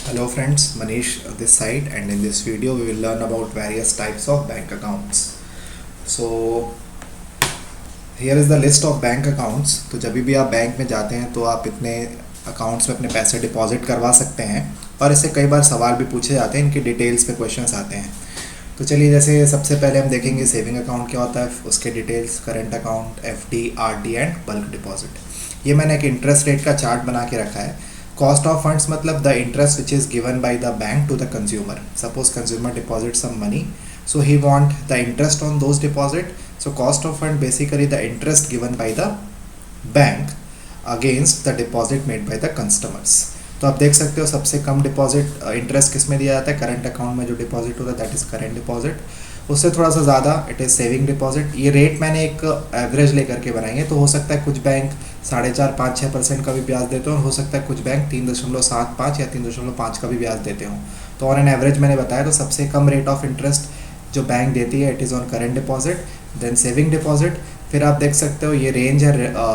Hello friends, Manish this side, and in this video we will learn about various types of bank accounts. So here is the list of bank accounts. तो जब भी आप bank में जाते हैं तो आप इतने अकाउंट्स में अपने पैसे डिपॉजिट करवा सकते हैं और इससे कई बार सवाल भी पूछे जाते हैं, इनके डिटेल्स पे क्वेश्चंस आते हैं। तो चलिए, जैसे सबसे पहले हम देखेंगे सेविंग अकाउंट क्या होता है, उसके details, current account, FD, RD and bulk deposit. ये मैंने एक इंटरेस्ट रेट का चार्ट बना के रखा है। कॉस्ट ऑफ फंड्स मतलब the interest which is given by the bank to the consumer. Suppose consumer deposit some money, so he want the interest on those deposit. So cost of fund basically the interest given by the bank against the deposit made by the customers. तो आप देख सकते हो सबसे कम deposit interest किस में दिया जाता है, करंट अकाउंट में जो डिपॉजिट होता है दैट इज़ करंट डिपॉजिट। उससे थोड़ा सा ज़्यादा इट इज़ सेविंग डिपॉजिट। ये रेट मैंने एक एवरेज लेकर के बनाएंगे, तो हो सकता है कुछ बैंक 4.5-5-6% का भी ब्याज देते हो, और हो सकता है कुछ बैंक 3.75 या 3.5 का भी ब्याज देते हो। तो ऑन एन एवरेज मैंने बताया, तो सबसे कम रेट ऑफ इंटरेस्ट जो बैंक देती है it is on current deposit, then saving deposit. फिर आप देख सकते हो ये रेंज है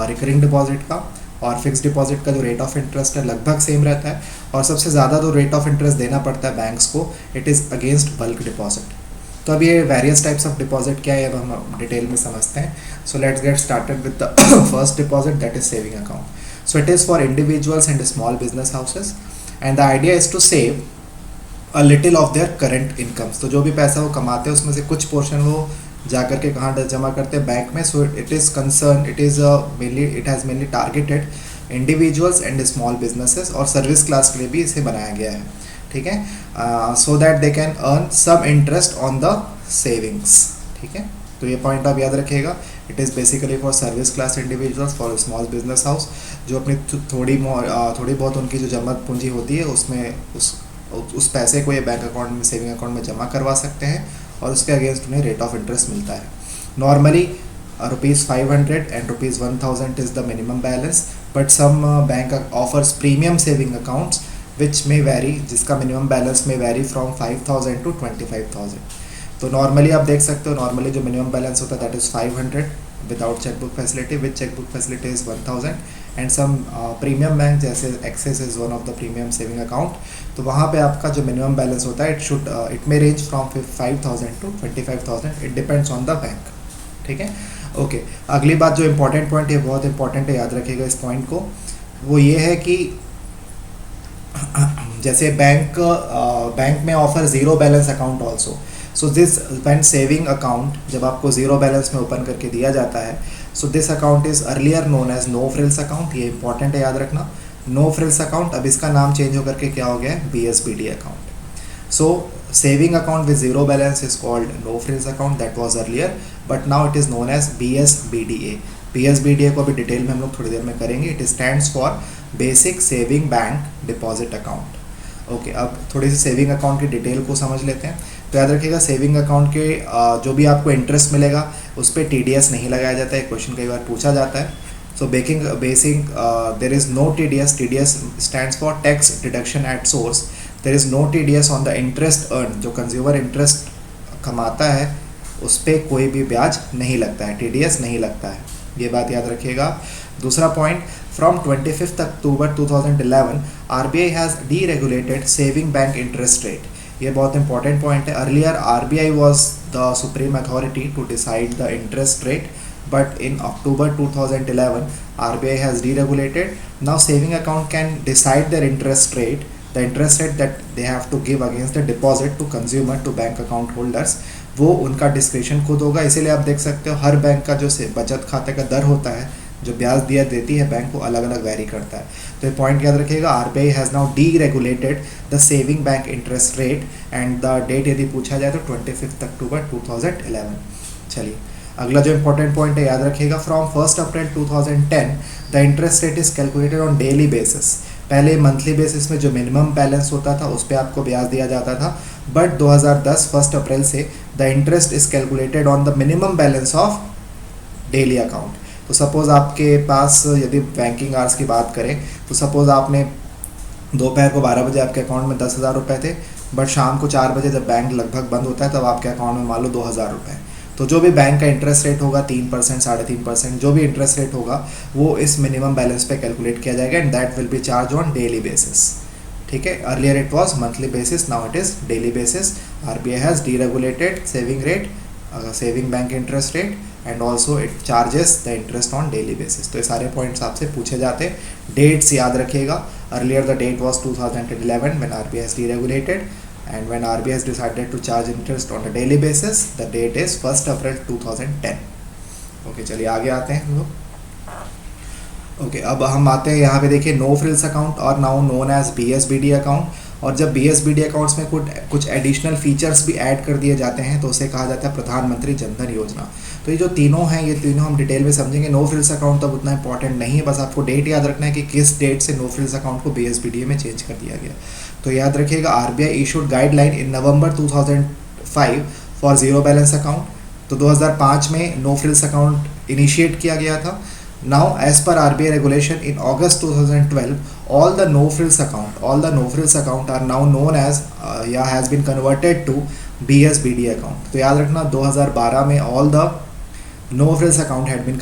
रिकरिंग डिपॉजिट का, और फिक्स डिपॉजिट का जो रेट ऑफ इंटरेस्ट है लगभग सेम रहता है। और सबसे ज़्यादा जो रेट ऑफ इंटरेस्ट देना पड़ता है बैंक्स को, it is against bulk deposit. तो अब ये वेरियस टाइप्स ऑफ डिपॉजिट क्या है, अब हम डिटेल में समझते हैं। So let's get started with the first deposit, that is saving account. So it is for individuals and small business houses, and the idea is to save a little of their current incomes. तो जो भी पैसा वो कमाते हैं उसमें से कुछ पोर्शन वो जा करके कहाँ जमा करते हैं, बैंक में। So it is concern, it is mainly, it has mainly targeted individuals and small businesses, और सर्विस क्लास के लिए भी इसे बनाया गया है, ठीक है, so that they can earn some interest on the savings, ठीक है। तो ये पॉइंट आप याद रखिएगा। It is basically for service class individuals, for small business house, जो अपनी थोड़ी बहुत उनकी जो जमा पूंजी होती है उसमें उस पैसे को ये बैंक अकाउंट में, सेविंग अकाउंट में जमा करवा सकते हैं, और उसके अगेंस्ट उन्हें रेट ऑफ इंटरेस्ट मिलता है। Normally ₹500 and ₹1000 is the minimum balance, but some bank offers premium saving accounts which में वेरी, जिसका मिनिमम बैलेंस में वेरी फ्रॉम 5000 to 25,000। तो नॉर्मली आप देख सकते हो, नॉर्मली जो मिनिमम बैलेंस होता है that is 500 without chequebook facility, with chequebook facility is 1000, and some premium bank जैसे Axis is one of the premium saving account, तो वहाँ पे आपका जो मिनिमम बैलेंस होता है it may range from 5000 to 25,000, it depends on the bank, ठीक है। ओके, अगली बात जो इंपॉर्टेंट पॉइंट है, बहुत इंपॉर्टेंट है, याद रखिएगा इस पॉइंट को। वो ये है कि जैसे बैंक में offer zero balance account also. So this when saving account जब आपको ज़ीरो बैलेंस में ओपन करके दिया जाता है, so this account is earlier known as no frills account. ये इंपॉर्टेंट है, याद रखना, नो फ्रिल्स अकाउंट। अब इसका नाम चेंज होकर के क्या हो गया है, BSBD account. So saving account with zero balance is called no frills account, that was earlier, but now it is known as BSBDA। BSBDA को अभी डिटेल में हम लोग थोड़ी देर में करेंगे। It stands for basic saving bank deposit account. Okay, अब थोड़ी सी सेविंग अकाउंट की डिटेल को समझ लेते हैं। तो याद रखिएगा, सेविंग अकाउंट के जो भी आपको इंटरेस्ट मिलेगा उस पर TDS नहीं लगाया जाता है। क्वेश्चन कई बार पूछा जाता है। So basic there is no TDS। TDS stands for tax deduction at source. There is no TDS on the interest earn. जो कंज्यूमर इंटरेस्ट कमाता है उस पर कोई भी ब्याज नहीं लगता है, TDS नहीं लगता है, ये बात याद रखिएगा। दूसरा point, from 25 October 2011 RBI has deregulated saving bank interest rate. ये बहुत इंपॉर्टेंट पॉइंट है। Earlier RBI was the supreme authority to decide the interest rate, but in October 2011 RBI has deregulated. Now saving account can decide their interest rate, the interest rate that they have to give against the deposit to consumer, to bank account holders, वो उनका description खुद होगा। इसीलिए आप देख सकते हो हर bank का जो बचत खाते का दर होता है, जो ब्याज दिया देती है बैंक, को अलग अलग वेरी करता है। तो ये पॉइंट याद रखिएगा, RBI has now deregulated the saving bank interest rate, and the date यदि पूछा जाए तो 25 अक्टूबर 2011। चलिए, अगला जो इंपॉर्टेंट पॉइंट है, याद रखिएगा, from 1 April 2010 the interest rate is calculated on daily basis. पहले मंथली बेसिस में जो मिनिमम बैलेंस होता था उस पर आपको ब्याज दिया जाता था, बट 2010 1 अप्रैल से the interest is calculated on the minimum balance of daily account. तो सपोज़ आपके पास, यदि बैंकिंग आवर्स की बात करें, तो सपोज़ आपने दोपहर को 12 बजे आपके अकाउंट में 10,000 रुपये थे, बट शाम को 4 बजे जब बैंक लगभग बंद होता है तब आपके अकाउंट में मान लो 2,000 रुपये। तो जो भी बैंक का इंटरेस्ट रेट होगा 3%, 3.5%, जो भी इंटरेस्ट रेट होगा वो इस मिनिमम बैलेंस पे कैलकुलेट किया जाएगा, and that will B charge on daily basis. ठीक है, earlier it was monthly basis, now it is daily basis. RBI has deregulated saving rate, saving bank interest rate, and also it charges the interest on daily basis. तो ये सारे points आपसे पूछे जाते हैं. Dates याद रखिएगा. Earlier the date was 2011 when RBI has deregulated, and when RBI has decided to charge interest on a daily basis, the date is 1st April 2010. Okay, चलिए आगे आते हैं हम लोग. ओके, अब हम आते हैं यहाँ पे देखिए नो फ्रिल्स अकाउंट और now known as BSBD account. और जब BSBD अकाउंट्स में कुछ एडिशनल फीचर्स भी ऐड कर दिए जाते हैं तो उसे कहा जाता है प्रधानमंत्री जनधन योजना. तो ये जो तीनों हैं, ये तीनों हम डिटेल में समझेंगे. नो फ्रिल्स अकाउंट तो उतना इंपॉर्टेंट नहीं है, बस आपको डेट याद रखना है कि किस डेट से नो फ्रिल्स अकाउंट को BSBD में चेंज कर दिया गया. तो याद रखिएगा, RBI issued guideline in November 2005 for zero balance account. तो 2005 में नो फ्रिल्स अकाउंट इनिशिएट किया गया था. Now, as per RBI regulation in August 2012, all the no-frills account are now known as has been converted to BSBD account. तो याद रखना 2012 में all the no-frills account had been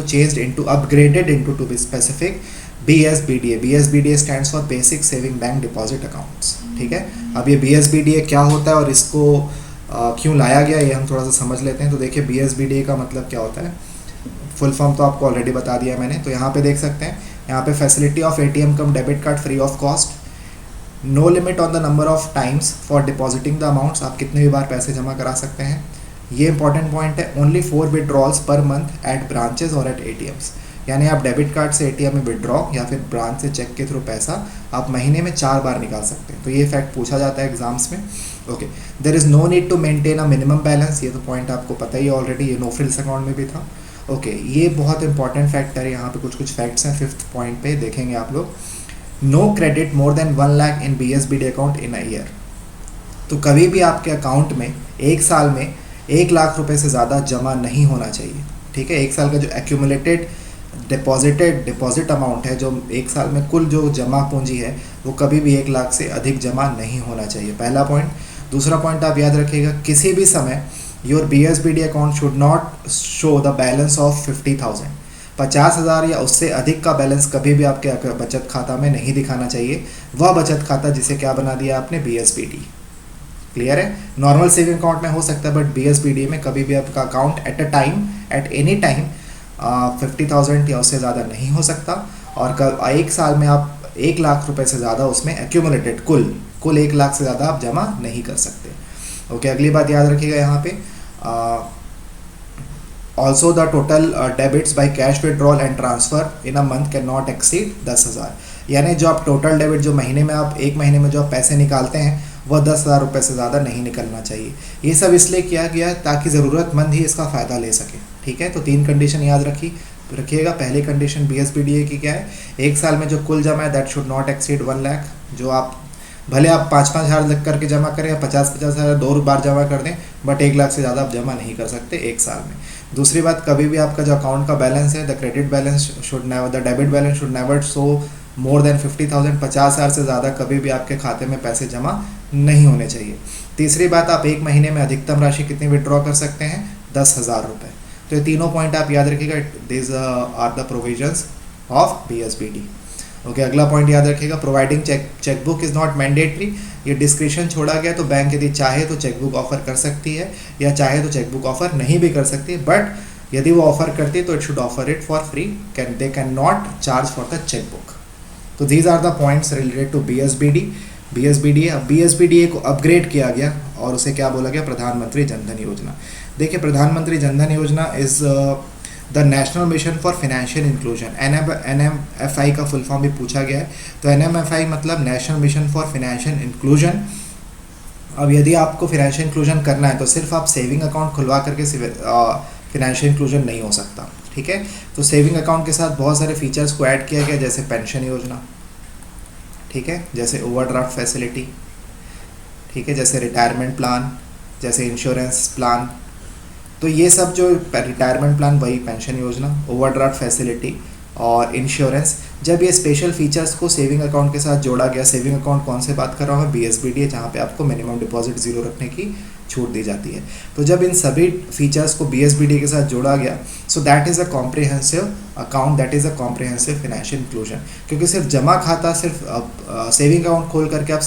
changed into, upgraded into to be specific BSBDA. BSBDA stands for Basic Saving Bank Deposit Accounts. ठीक है, अब ये BSBDA क्या होता है और इसको क्यों लाया गया, ये हम थोड़ा सा समझ लेते हैं. तो देखिए BSBDA का मतलब क्या होता है. फुल फॉर्म तो आपको ऑलरेडी बता दिया मैंने. तो यहाँ पे देख सकते हैं, यहाँ पे facility of ATM cum debit card free of cost, no limit on the number of times for depositing the amounts. आप कितने भी बार पैसे जमा करा सकते हैं, ये इंपॉर्टेंट पॉइंट है. Only 4 withdrawals per month at branches और एट ATMs. यानी आप डेबिट कार्ड से ATM में विड्रॉ या फिर ब्रांच से चेक के थ्रू पैसा आप महीने में 4 बार निकाल सकते हैं. तो ये फैक्ट पूछा जाता है एग्जाम्स में. Okay, there is no need to maintain a minimum balance. ये तो पॉइंट आपको पता ही है ऑलरेडी, ये नो फ्रिल्स अकाउंट में भी था. ओके, ये बहुत इंपॉर्टेंट फैक्टर है. यहाँ पे कुछ फैक्ट्स हैं. 5th पॉइंट पे देखेंगे आप लोग. No credit more than 1 lakh in BSBD account in a year. तो कभी भी आपके अकाउंट में एक साल में 1 लाख रुपए से ज़्यादा जमा नहीं होना चाहिए. ठीक है, एक साल का जो एक्यूमुलेटेड डिपॉजिट अमाउंट है, जो एक साल में कुल जो जमा पूंजी है, वो कभी भी 1 लाख से अधिक जमा नहीं होना चाहिए. पहला पॉइंट. दूसरा पॉइंट आप याद रखिएगा, किसी भी समय your BSBD account should not show the balance of 50,000. 50,000 या उससे अधिक का बैलेंस कभी भी आपके बचत खाता में नहीं दिखाना चाहिए. वह बचत खाता जिसे क्या बना दिया आपने, BSBD. क्लियर है. नॉर्मल सेविंग अकाउंट में हो सकता है, बट BSBD में कभी भी आपका अकाउंट एट एनी टाइम 50,000 या उससे ज़्यादा नहीं हो सकता. और एक साल में आप 1 लाख रुपए से ज़्यादा उसमें एक्यूमुलेटेड कुल 1 लाख से ज़्यादा आप जमा नहीं कर सकते. ओके, अगली बात याद रखिएगा यहाँ पे, also the total debits by cash withdrawal and transfer in a month can not exceed 10,000. यानी जो आप टोटल डेबिट जो महीने में आप एक महीने में जो आप पैसे निकालते हैं वह 10,000 रुपये से ज़्यादा नहीं निकलना चाहिए. ये सब इसलिए किया गया ताकि ज़रूरतमंद ही इसका फ़ायदा ले सके. ठीक है, तो 3 कंडीशन याद रखिएगा. पहली कंडीशन BSBDA की क्या है, एक साल में जो कुल जमा है that should not exceed 1 lakh. जो आप भले आप 5-5 हज़ार लग करके जमा करें या 50-50 हज़ार 2 बार जमा कर दें, बट 1 लाख से ज़्यादा आप जमा नहीं कर सकते एक साल में. दूसरी बात, कभी भी आपका जो अकाउंट का बैलेंस है, the debit balance should never show more than 50,000. 50,000 से ज़्यादा कभी भी आपके खाते में पैसे जमा नहीं होने चाहिए. तीसरी बात, आप एक महीने में अधिकतम राशि कितनी विड्रॉ कर सकते हैं, 10,000 रुपये. तो ये तीनों पॉइंट आप याद रखिएगा. This are the provisions of BSBD. Okay, अगला पॉइंट याद रखिएगा, providing chequebook is not mandatory. ये डिस्क्रिप्शन छोड़ा गया. तो बैंक यदि चाहे तो चेकबुक ऑफर कर सकती है या चाहे तो चेकबुक ऑफर नहीं भी कर सकती है. बट यदि वो ऑफर करती है तो it should offer it for free. They can not charge for the checkbook. तो these are the points related to BSBDA को अपग्रेड किया गया और उसे क्या बोला गया, प्रधानमंत्री जनधन योजना. देखिए, प्रधानमंत्री जनधन योजना is the national mission for financial inclusion. NMFI का फुल फॉर्म भी पूछा गया है. तो NMFI मतलब national mission for financial inclusion. अब यदि आपको फाइनेंशियल इंक्लूजन करना है तो सिर्फ आप सेविंग अकाउंट खुलवा करके फाइनेंशियल इंक्लूजन नहीं हो सकता. ठीक है, तो सेविंग अकाउंट के साथ बहुत सारे फीचर्स को ऐड किया गया, जैसे पेंशन योजना. ठीक है, जैसे ओवरड्राफ्ट फैसिलिटी. ठीक है, जैसे रिटायरमेंट प्लान, जैसे इंश्योरेंस प्लान. तो ये सब जो रिटायरमेंट प्लान वही पेंशन योजना, ओवरड्राफ्ट फैसिलिटी और इंश्योरेंस, जब ये स्पेशल फीचर्स को सेविंग अकाउंट के साथ जोड़ा गया, सेविंग अकाउंट कौन से बात कर रहा हूँ, BSBD है, जहाँ पे आपको मिनिमम डिपॉजिट 0 रखने की छूट दी जाती है। तो जब इन सभी फीचर्स को BSBD के साथ जोड़ा गया, so that is a comprehensive account, that is a comprehensive financial inclusion. क्योंकि सिर्फ जमा खाता, सिर्फ सेविंग अकाउंट खोल करके आप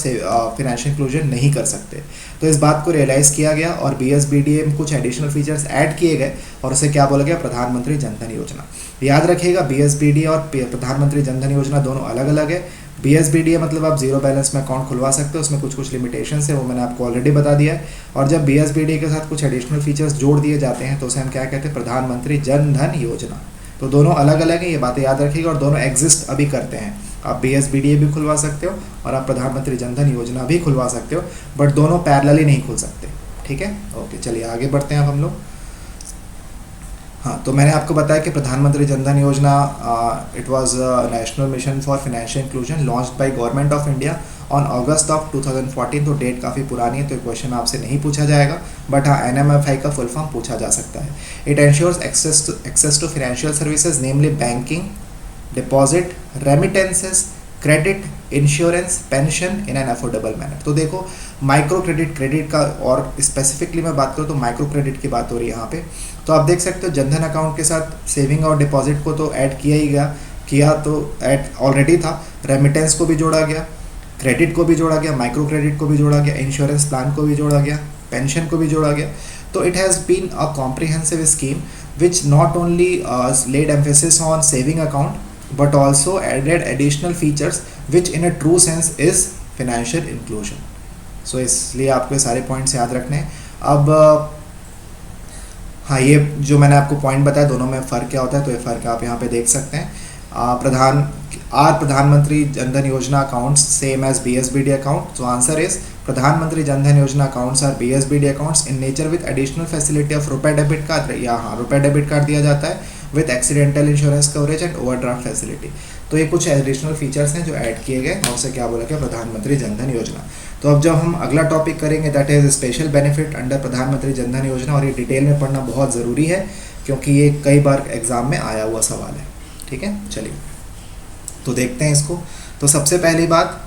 फाइनेंशियल इंक्लूजन नहीं कर सकते। तो इस बात को रियलाइज़ किया गया और BSBD में कुछ एडिशनल फीचर्स ऐड किए गए और उसे क्या बोला गया, प्रधानमंत्री जनधन योजना। याद रखिएगा, BSBD और प्रधानमंत्री जनधन योजना दोनों अलग अलग है। BSBD मतलब आप जीरो बैलेंस में अकाउंट खुलवा सकते हो, उसमें कुछ कुछ लिमिटेशंस है, वो मैंने आपको ऑलरेडी बता दिया है। और जब BSBD के साथ कुछ एडिशनल फीचर्स जोड़ दिए जाते हैं तो उसे हम क्या कहते हैं, प्रधानमंत्री जनधन योजना। तो दोनों अलग अलग हैं, ये बातें याद रखिएगा, और दोनों एग्जिस्ट अभी करते हैं। आप BSBD भी खुलवा सकते हो और आप प्रधानमंत्री जनधन योजना भी खुलवा सकते हो, बट दोनों पैरेलली नहीं खुल सकते। ठीक है, ओके, चलिए आगे बढ़ते हैं अब हम लोग। हाँ, तो मैंने आपको बताया कि प्रधानमंत्री जनधन योजना it was national mission for financial inclusion launched by government of India on August of 2014। तो डेट काफ़ी पुरानी है, तो क्वेश्चन आपसे नहीं पूछा जाएगा, बट हाँ NMFI का फुल फॉर्म पूछा जा सकता है। It ensures access to financial services namely banking, deposit, remittances, credit, insurance, pension in an affordable manner. तो देखो, माइक्रो क्रेडिट का, और स्पेसिफिकली मैं बात करूँ तो माइक्रो क्रेडिट की बात हो रही है यहाँ पे। तो आप देख सकते हो जनधन अकाउंट के साथ सेविंग और डिपॉजिट को तो ऐड किया तो ऐड ऑलरेडी था, रेमिटेंस को भी जोड़ा गया, क्रेडिट को भी जोड़ा गया, माइक्रो क्रेडिट को भी जोड़ा गया, इंश्योरेंस प्लान को भी जोड़ा गया, पेंशन को भी जोड़ा गया। तो it has been a comprehensive scheme which not only laid emphasis on saving account but also added additional features which in a true sense is financial inclusion. So इसलिए आपको ये सारे पॉइंट्स याद रखने हैं। अब हाँ, ये जो मैंने आपको पॉइंट बताया, दोनों में फ़र्क क्या होता है, तो ये फ़र्क आप यहाँ पे देख सकते हैं। Pradhan Mantri Jan Dhan Yojana accounts same as BSBD account? So answer is Pradhan Mantri Jan Dhan Yojana accounts are BSBD accounts in nature with additional facility of RuPay debit card, या हाँ रुपए डेबिट कार्ड दिया जाता है with accidental insurance coverage and overdraft facility. तो ये कुछ एडिशनल फीचर्स हैं जो ऐड किए गए और उसे क्या बोला गया, प्रधानमंत्री जनधन योजना। तो अब जब हम अगला टॉपिक करेंगे that is special benefit under Pradhan Mantri Jan Dhan योजना, और ये डिटेल में पढ़ना बहुत ज़रूरी है क्योंकि ये कई बार एग्जाम में आया हुआ सवाल है। ठीक है, चलिए तो देखते हैं इसको। तो सबसे पहली बात,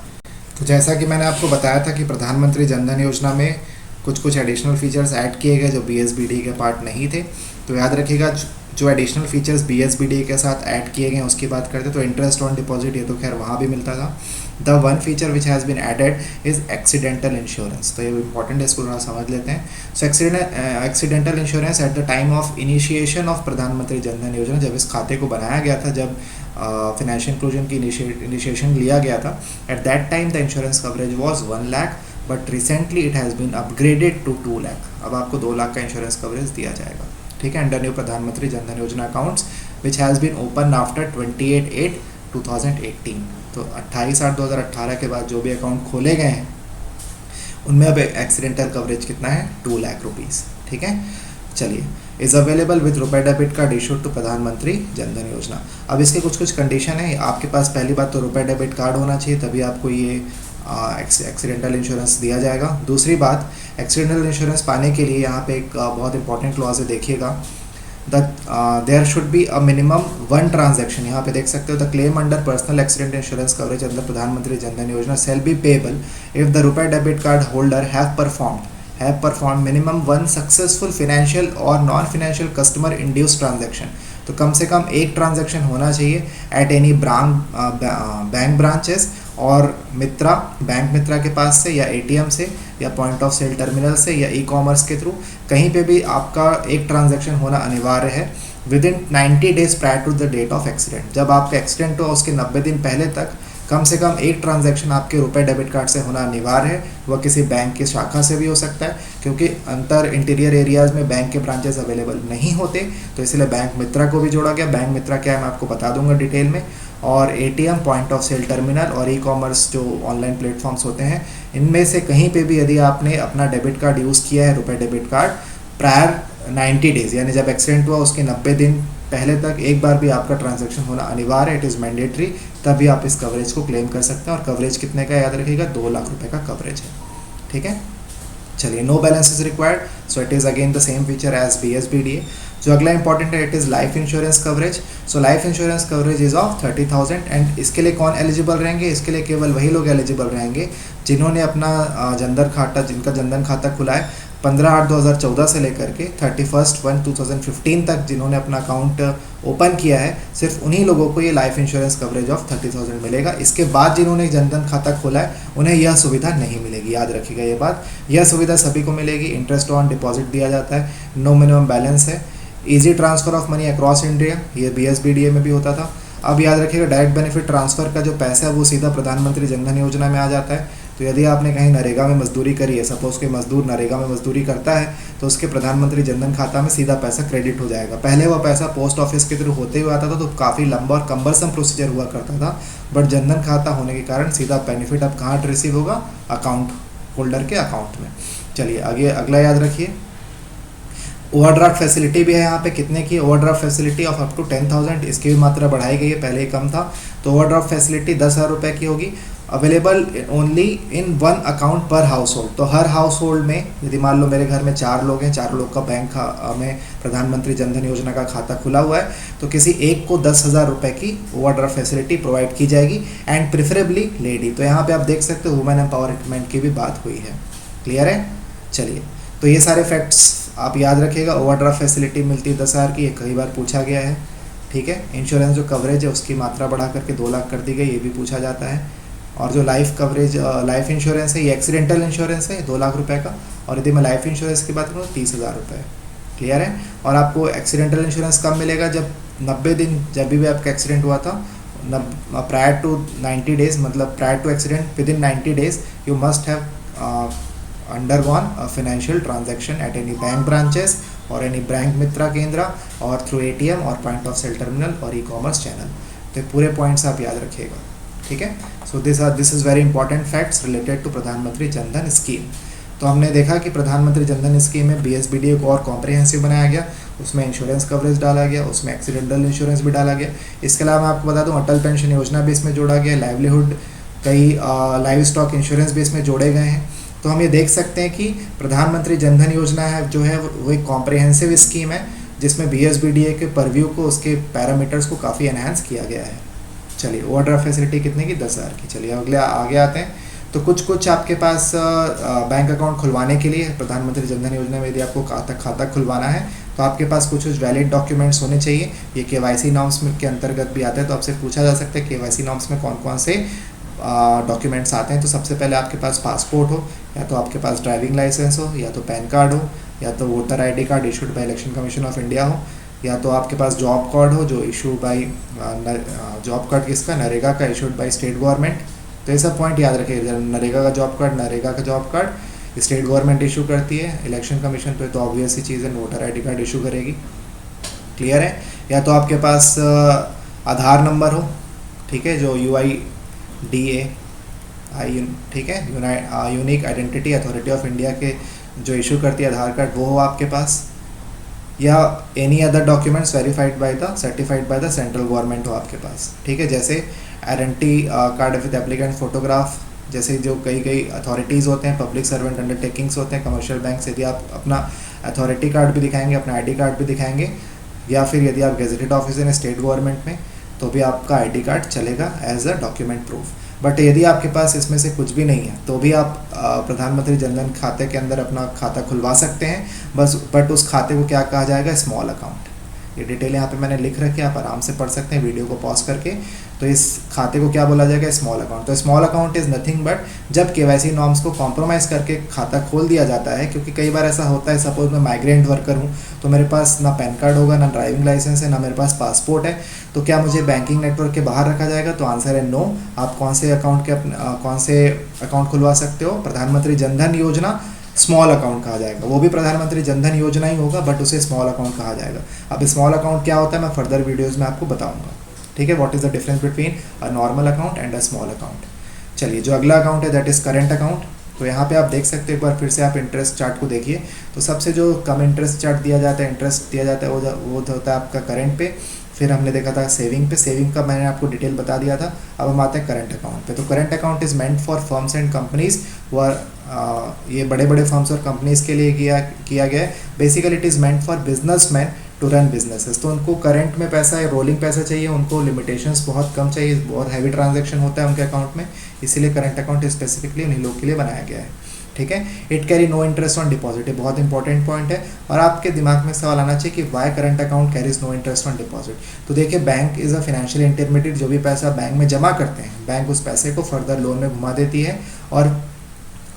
तो जैसा कि मैंने आपको बताया था कि प्रधानमंत्री जनधन योजना में कुछ एडिशनल फीचर्स ऐड किए गए जो BSBD के पार्ट नहीं थे। तो याद रखिएगा, जो एडिशनल फीचर्स BSBD के साथ ऐड किए गए उसकी बात करते, तो इंटरेस्ट ऑन डिपॉजिट ये तो खैर वहाँ भी मिलता था। The one feature which has been added is accidental insurance. तो ये इंपॉर्टेंट है, इसको थोड़ा समझ लेते हैं। So accidental insurance at the time of initiation of Pradhan Mantri Jan Dhan योजना, जब इस खाते को बनाया गया था, जब फाइनेंशियल इंक्लूजन की इनिशिएशन लिया गया था, at that time the insurance coverage was 1 lakh, but recently it has been upgraded to 2 lakh. अब आपको 2 लाख का इंश्योरेंस कवरेज दिया जाएगा। ठीक है, under new Pradhan Mantri Jan Dhan Yojana accounts which has been open after 28/8/2018। तो 28/8/2018 के बाद जो भी अकाउंट खोले गए हैं उनमें अब एक्सीडेंटल कवरेज कितना है, 2 लाख रुपीज़। ठीक है, चलिए, इज़ अवेलेबल विद रुपए debit card issued to Pradhan Mantri Jan Dhan योजना। अब इसके कुछ कंडीशन है। आपके पास पहली बात तो रुपए डेबिट कार्ड होना चाहिए, तभी आपको ये एक्सीडेंटल इंश्योरेंस दिया जाएगा। दूसरी बात, एक्सीडेंटल इंश्योरेंस पाने के लिए यहाँ पे एक बहुत इंपॉर्टेंट क्लॉज है, देखिएगा, there should be a minimum 1 transaction. यहाँ पे देख सकते हो, the claim under personal accident insurance coverage under Pradhan Mantri Jan Dhan Yojana shall be payable if the RuPay debit card holder have perform minimum 1 successful financial और non financial customer induced transaction. तो कम से कम एक ट्रांजैक्शन होना चाहिए एट एनी बैंक ब्रांचेस और bank Mitra के पास से, या ATM से, या पॉइंट ऑफ सेल टर्मिनल से, या ई-कॉमर्स के थ्रू, कहीं पे भी आपका एक ट्रांजैक्शन होना अनिवार्य है with in 90 days prior to the date of accident. जब आपका एक्सीडेंट हो उसके 90 दिन पहले तक कम से कम एक ट्रांजैक्शन आपके रुपए डेबिट कार्ड से होना अनिवार्य है। वह किसी बैंक की शाखा से भी हो सकता है, क्योंकि इंटीरियर एरियाज़ में बैंक के ब्रांचेस अवेलेबल नहीं होते, तो इसलिए बैंक मित्रा को भी जोड़ा गया। बैंक मित्रा क्या है मैं आपको बता दूंगा डिटेल में। और ATM, point of sale terminal और ई-कॉमर्स जो ऑनलाइन प्लेटफॉर्म्स होते हैं, इनमें से कहीं पे भी यदि आपने अपना डेबिट कार्ड यूज़ किया है, रुपए डेबिट कार्ड, प्रायर 90 डेज़ यानी जब एक्सीडेंट हुआ उसके 90 दिन पहले तक एक बार भी आपका ट्रांजैक्शन होना अनिवार्य है, इट इज़ मैंडेटरी, तभी आप इस कवरेज को क्लेम कर सकते हैं। और कवरेज कितने का याद रखिएगा, 2 लाख रुपए का कवरेज है। ठीक है, चलिए, no balance is required, so it is again the same feature as BSBD। जो अगला इंपॉर्टेंट है it is life insurance coverage. So life insurance coverage is of 30,000 and इसके लिए कौन एलिजिबल रहेंगे, इसके लिए केवल वही लोग एलिजिबल रहेंगे जिन्होंने अपना जिनका जनधन खाता खुला है 15/8/2014 से लेकर के 31/1/2015 तक, जिन्होंने अपना अकाउंट ओपन किया है, सिर्फ उन्हीं लोगों को ये लाइफ इंश्योरेंस कवरेज ऑफ 30,000 मिलेगा। इसके बाद जिन्होंने जनधन खाता खोला है उन्हें यह सुविधा नहीं मिलेगी, याद रखिएगा ये बात। यह सुविधा सभी को मिलेगी। इंटरेस्ट ऑन डिपॉजिट दिया जाता है, नो मिनिमम बैलेंस है, easy transfer of money across India, ये BSBDA में भी होता था। अब याद रखिएगा डायरेक्ट बेनिफिट ट्रांसफ़र का जो पैसा है वो सीधा प्रधानमंत्री जनधन योजना में आ जाता है। तो यदि आपने कहीं नरेगा में मजदूरी करी है, सपोज़ कोई मजदूर नरेगा में मजदूरी करता है, तो उसके प्रधानमंत्री जनधन खाता में सीधा पैसा क्रेडिट हो जाएगा। पहले वह पैसा पोस्ट ऑफिस के थ्रू होते हुए आता था, तो काफ़ी लंबा और कम्बरसम प्रोसीजर हुआ करता था, बट जनधन खाता होने के कारण सीधा बेनिफिट अब कहाँ रिसीव होगा, अकाउंट होल्डर के अकाउंट में। चलिए आगे अगला याद रखिए, ओवरड्राफ्ट फैसिलिटी भी है यहाँ पे। कितने की overdraft facility of up to 10,000, इसकी भी मात्रा बढ़ाई गई है, पहले ही कम था। तो ओवरड्राफ्ट फैसिलिटी 10,000 रुपये की होगी। अवेलेबल ओनली इन 1 अकाउंट पर हाउस होल्ड। तो हर हाउस होल्ड में, यदि मान लो मेरे घर में 4 लोग हैं, 4 लोग का बैंक में प्रधानमंत्री जनधन योजना का खाता खुला हुआ है, तो किसी एक को 10,000 रुपये की ओवरड्राफ्ट फैसिलिटी प्रोवाइड की जाएगी एंड प्रेफरेबली लेडी। तो यहाँ पे आप देख सकते हो वुमेन एम्पावरमेंट की भी बात हुई है। क्लियर है? चलिए, तो ये सारे फैक्ट्स आप याद रखिएगा। ओवरड्राफ्ट फैसिलिटी मिलती है 10,000 की, ये कई बार पूछा गया है। ठीक है, इंश्योरेंस जो कवरेज है उसकी मात्रा बढ़ा करके 2 लाख कर दी गई, ये भी पूछा जाता है। और जो लाइफ कवरेज लाइफ इंश्योरेंस है, ये एक्सीडेंटल इंश्योरेंस है 2 लाख रुपए का, और यदि मैं लाइफ इंश्योरेंस की बात करूँ तो 30,000 रुपये। क्लियर है? और आपको एक्सीडेंटल इंश्योरेंस कब मिलेगा, जब 90 दिन, जब भी आपका एक्सीडेंट हुआ था प्रायर टू 90 डेज, मतलब prior to accident with in 90 days you must have undergone a financial transaction at any bank branches or any bank Mitra Kendra और थ्रू ATM और पॉइंट ऑफ सेल टर्मिनल और ई-कॉमर्स चैनल। तो पूरे points आप याद रखिएगा। ठीक है, so this is very important facts related to Pradhan Mantri Jan Dhan scheme. तो हमने देखा कि प्रधानमंत्री जनधन स्कीम में BSBDA को और कॉम्प्रिहेंसिव बनाया गया, उसमें इंश्योरेंस कवरेज डाला गया, उसमें एक्सीडेंटल इंश्योरेंस भी डाला गया। इसके अलावा मैं आपको बता दूं अटल पेंशन योजना भी इसमें जोड़ा गया, लाइवलीहुड, कई लाइव स्टॉक इंश्योरेंस भी इसमें जोड़े गए हैं। तो हम ये देख सकते हैं कि प्रधानमंत्री जनधन योजना है जो है वो एक कॉम्प्रिहेंसिव स्कीम है, जिसमें BSBDA के परव्यू को, उसके पैरामीटर्स को काफ़ी एनहांस किया गया है। चलिए, ओवरड्राफ्ट फैसिलिटी कितने की, 10,000 की। चलिए अगले आगे आते हैं। तो कुछ आपके पास बैंक अकाउंट खुलवाने के लिए प्रधानमंत्री जनधन योजना में यदि आपको खाता खुलवाना है तो आपके पास कुछ वैलिड डॉक्यूमेंट्स होने चाहिए। ये KYC नॉर्म्स के अंतर्गत भी आता है, तो आपसे पूछा जा सकता है KYC नॉर्म्स में कौन कौन से डॉक्यूमेंट्स आते हैं। तो सबसे पहले आपके पास पासपोर्ट हो, या तो आपके पास ड्राइविंग लाइसेंस हो, या तो पैन कार्ड हो, या तो voter ID card issued by election commission of India हो, या तो आपके पास जॉब कार्ड हो जो इशू बाय जॉब कार्ड किसका, नरेगा का, इशूड बाय स्टेट गवर्नमेंट। तो ये सब पॉइंट याद रखिए, नरेगा का job card state government issue करती है, इलेक्शन कमीशन पे तो ऑब्वियस ही चीज़ है वोटर ID कार्ड इशू करेगी। क्लियर है? या तो आपके पास आधार नंबर हो, ठीक है, जो UIDA, ठीक है, unique identity authority of India के जो इशू करती है आधार कार्ड, वो हो आपके पास, या any other documents certified by the central government हो आपके पास। ठीक है, जैसे identity card with applicant photograph, जैसे जो कई अथॉरिटीज़ होते हैं, पब्लिक सर्वेंट अंडरटेकिंग्स होते हैं, कमर्शियल बैंक, यदि आप अपना अथॉरिटी कार्ड भी दिखाएंगे, अपना ID कार्ड भी दिखाएंगे, या फिर यदि आप गेजेटेड ऑफिसर हैं स्टेट गवर्नमेंट में, तो भी आपका ID कार्ड चलेगा as a document proof. But यदि आपके पास इसमें से कुछ भी नहीं है तो भी आप प्रधानमंत्री जनधन खाते के अंदर अपना खाता खुलवा सकते हैं, बट उस खाते को क्या कहा जाएगा, स्मॉल अकाउंट। ये डिटेल यहाँ पे मैंने लिख रखी है, आप आराम से पढ़ सकते हैं वीडियो को पॉज करके। तो इस खाते को क्या बोला जाएगा, स्मॉल अकाउंट। तो small account is nothing but जब KYC नॉर्म्स को कॉम्प्रोमाइज़ करके खाता खोल दिया जाता है, क्योंकि कई बार ऐसा होता है, सपोज मैं माइग्रेंट वर्कर हूँ तो मेरे पास ना पैन कार्ड होगा, ना ड्राइविंग लाइसेंस है, ना मेरे पास पासपोर्ट है, तो क्या मुझे बैंकिंग नेटवर्क के बाहर रखा जाएगा? तो आंसर है नो। आप कौन से अकाउंट खुलवा सकते हो? प्रधानमंत्री जनधन योजना स्मॉल अकाउंट कहा जाएगा, वो भी प्रधानमंत्री जनधन योजना ही होगा, बट उसे स्मॉल अकाउंट कहा जाएगा। अब स्मॉल अकाउंट क्या होता है मैं फर्दर वीडियोज़ में आपको बताऊंगा। ठीक है, what is the difference between a normal account and a small account. चलिए, जो अगला अकाउंट है दैट इज़ करेंट अकाउंट। तो यहाँ पे आप देख सकते हैं, एक बार फिर से आप इंटरेस्ट चार्ट को देखिए। तो सबसे जो कम इंटरेस्ट चार्ट दिया जाता है, इंटरेस्ट दिया जाता है, वो होता है आपका करेंट पे। फिर हमने देखा था सेविंग पे, सेविंग का मैंने आपको डिटेल बता दिया था। अब हम आते हैं करंट अकाउंट पे। तो current account is meant for firms and companies, ये बड़े बड़े फर्म्स और कंपनीज के लिए किया गया है। Basically it is meant for businessman to run businesses. तो उनको करंट में पैसा या रोलिंग पैसा चाहिए, उनको लिमिटेशंस बहुत कम चाहिए, बहुत हैवी ट्रांजैक्शन होता है उनके अकाउंट में, इसीलिए करंट अकाउंट स्पेसिफिकली उन्हीं लोग के लिए बनाया गया है। ठीक है, it carry no interest on deposit, ये बहुत इंपॉर्टेंट पॉइंट है। और आपके दिमाग में सवाल आना चाहिए कि why current account carries no interest on deposit. तो देखिए, bank is a financial intermediate, जो भी पैसा बैंक में जमा करते हैं, बैंक उस पैसे को फर्दर लोन में घुमा देती है और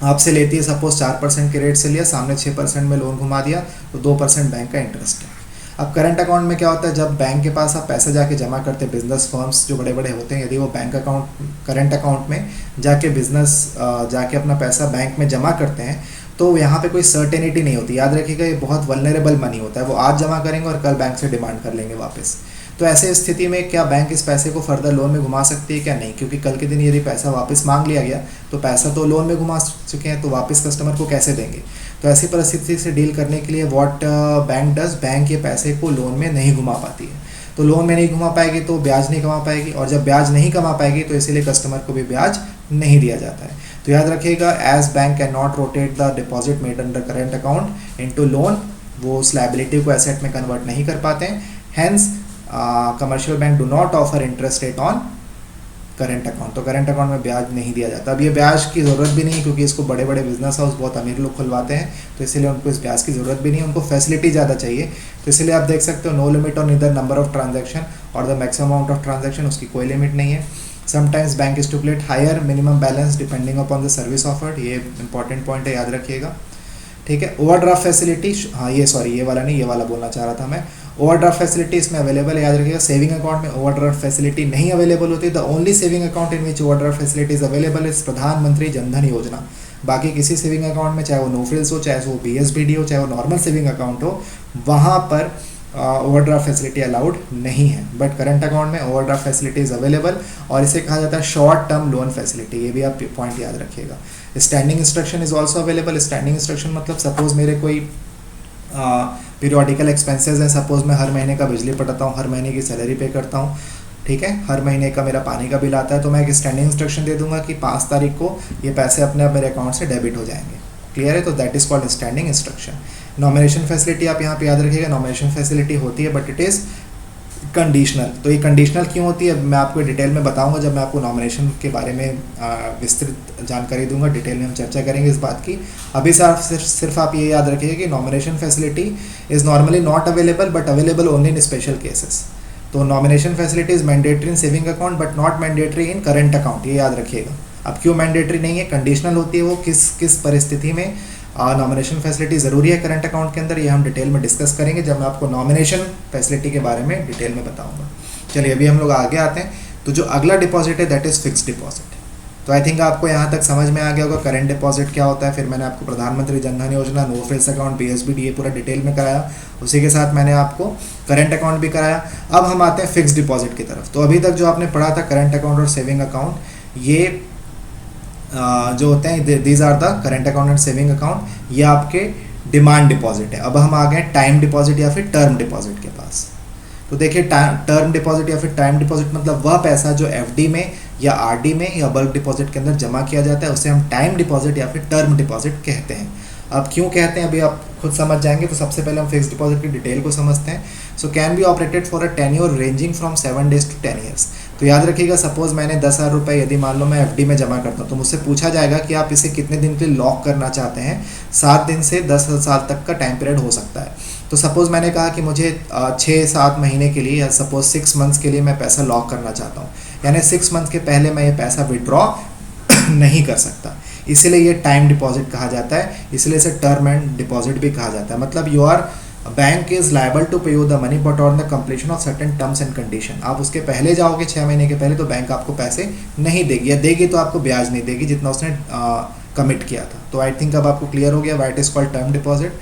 आपसे लेती है। सपोज 4% के रेट से लिया, सामने 6% में लोन घुमा दिया, तो 2% बैंक का इंटरेस्ट है। अब करंट अकाउंट में क्या होता है, जब बैंक के पास आप पैसा जाके जमा करते हैं, बिजनेस फर्म्स जो बड़े बड़े होते हैं, यदि वो बैंक अकाउंट करंट अकाउंट में जाके बिजनेस जाके अपना पैसा बैंक में जमा करते हैं, तो यहाँ पे कोई सर्टेनिटी नहीं होती। याद रखिएगा, ये बहुत वल्नरेबल मनी होता है, वो आज जमा करेंगे और कल बैंक से डिमांड कर लेंगे वापस। तो ऐसे स्थिति में क्या बैंक इस पैसे को फर्दर लोन में घुमा सकती है? क्या नहीं, क्योंकि कल के दिन यदि पैसा वापस मांग लिया गया तो पैसा तो लोन में घुमा चुके हैं, तो वापस कस्टमर को कैसे देंगे? तो ऐसी परिस्थिति से डील करने के लिए व्हाट बैंक डज, बैंक ये पैसे को लोन में नहीं घुमा पाती है। तो लोन में नहीं घुमा पाएगी तो ब्याज नहीं कमा पाएगी, और जब ब्याज नहीं कमा पाएगी तो इसीलिए कस्टमर को भी ब्याज नहीं दिया जाता है। तो याद रखिएगा, as bank can not rotate the deposit made under current account into loan, वो उस लायबिलिटी को एसेट में कन्वर्ट नहीं कर पाते हैं। Hence commercial bank do not offer interest rate on current account, तो करंट अकाउंट में ब्याज नहीं दिया जाता। अब ये ब्याज की ज़रूरत भी नहीं, क्योंकि इसको बड़े बड़े बिजनेस हाउस बहुत अमीर लोग खुलवाते हैं, तो इसीलिए उनको इस ब्याज की ज़रूरत भी नहीं, उनको फैसिलिटी ज़्यादा चाहिए। तो इसलिए आप देख सकते हो, no limit on either number of transaction और the maximum amount of transaction, उसकी कोई लिमिट नहीं है। Sometimes bank stipulate higher minimum balance depending upon the service offered, ये इंपॉर्टेंट पॉइंट है, याद रखिएगा। ठीक है, ओवरड्राफ्ट फैसिलिटी, हाँ ये सॉरी ये वाला नहीं, ये वाला बोलना चाह रहा था मैं। ओवरड्राफ्ट फैसिलिटी इसमें अवेलेबल है, याद रखिएगा। सेविंग अकाउंट में ओवरड्राफ्ट फैसिलिटी नहीं अवेलेबल होती। The only saving account in which overdraft facility is available is प्रधानमंत्री जनधन योजना। बाकी किसी सेविंग अकाउंट में, चाहे वो नो फ्रिल्स हो, चाहे वो BSBD हो, चाहे वो नॉर्मल सेविंग अकाउंट हो, वहाँ पर ओवरड्राफ्ट फैसिलिटी अलाउड नहीं है। बट करंट अकाउंट में ओवरड्राफ्ट फैसिलिटी इज अवेलेबल, और इसे कहा जाता है शॉर्ट टर्म लोन फैसिलिटी, ये भी आप पॉइंट याद रखिएगा। Standing instruction is also available. Standing instruction मतलब सपोज मेरे कोई पीरियोडिकल एक्सपेंसेस हैं, सपोज मैं हर महीने का बिजली पटाता हूँ, हर महीने की सैलरी पे करता हूँ, ठीक है, हर महीने का मेरा पानी का बिल आता है, तो मैं एक स्टैंडिंग इंस्ट्रक्शन दे दूंगा कि 5 तारीख को ये पैसे अपने आप मेरे अकाउंट से डेबिट हो जाएंगे। क्लियर है? तो that is called standing instruction. Nomination facility आप यहाँ पे याद रखिएगा, नॉमिनेशन फैसिलिटी होती है बट इट इज़ कंडीशनल। तो ये कंडीशनल क्यों होती है मैं आपको डिटेल में बताऊंगा, जब मैं आपको नॉमिनेशन के बारे में विस्तृत जानकारी दूंगा, डिटेल में हम चर्चा करेंगे इस बात की। अभी सिर्फ आप ये याद रखिए कि nomination facility is normally not available but available only in special cases. तो nomination facility is mandatory in saving account but not mandatory in current account, ये याद रखिएगा। अब क्यों मैंडेटरी नहीं है, कंडीशनल होती है वो, किस परिस्थिति में नॉमिनेशन फैसिलिटी ज़रूरी है करंट अकाउंट के अंदर, ये हम डिटेल में डिस्कस करेंगे जब मैं आपको नॉमिनेशन फैसिलिटी के बारे में डिटेल में बताऊंगा। चलिए अभी हम लोग आगे आते हैं। तो जो अगला डिपॉजिट है दैट इज़ फिक्स्ड डिपॉजिट। तो आई थिंक आपको यहाँ तक समझ में आ गया होगा करंट डिपॉजिट क्या होता है। फिर मैंने आपको प्रधानमंत्री जनधन योजना, नो फ्रिल्स अकाउंट, BSBD ये पूरा डिटेल में कराया, उसी के साथ मैंने आपको करंट अकाउंट भी कराया। अब हम आते हैं फिक्स्ड डिपॉजिट की तरफ। तो अभी तक जो आपने पढ़ा था करंट अकाउंट और सेविंग अकाउंट, ये जो होते हैं these are the current account and saving account, ये आपके डिमांड डिपॉजिट है। अब हम आ गए टाइम डिपॉजिट या फिर टर्म डिपॉजिट के पास। तो देखिए टर्म डिपॉजिट या फिर टाइम डिपॉजिट मतलब वह पैसा जो FD में या RD में या बल्क डिपॉजिट के अंदर जमा किया जाता है, उसे हम टाइम डिपॉजिट या फिर टर्म डिपॉजिट कहते हैं। अब क्यों कहते हैं अभी आप खुद समझ जाएंगे। तो सबसे पहले हम फिक्स्ड डिपॉजिट की डिटेल को समझते हैं। So can be operated for a tenure ranging from 7 days to 10 years। तो याद रखिएगा, सपोज मैंने 10,000 रुपये यदि मान लो मैं FD में जमा करता हूँ, तो मुझसे पूछा जाएगा कि आप इसे कितने दिन के लिए लॉक करना चाहते हैं। 7 दिन से 10 साल तक का टाइम पीरियड हो सकता है। तो सपोज मैंने कहा कि मुझे 6-7 महीने के लिए या सपोज 6 मंथ्स के लिए मैं पैसा लॉक करना चाहता हूँ, यानी 6 मंथ के पहले मैं ये पैसा विड्रॉ नहीं कर सकता, इसलिए ये टाइम डिपॉजिट कहा जाता है। इसलिए इसे टर्म एंड डिपॉजिट भी कहा जाता है। मतलब you are bank is liable to pay you the money but on the completion of certain terms and condition. आप उसके पहले जाओगे 6 महीने के पहले, तो बैंक आपको पैसे नहीं देगी, या देगी तो आपको ब्याज नहीं देगी जितना उसने कमिट किया था। तो आई थिंक अब आपको क्लियर हो गया what is called term deposit.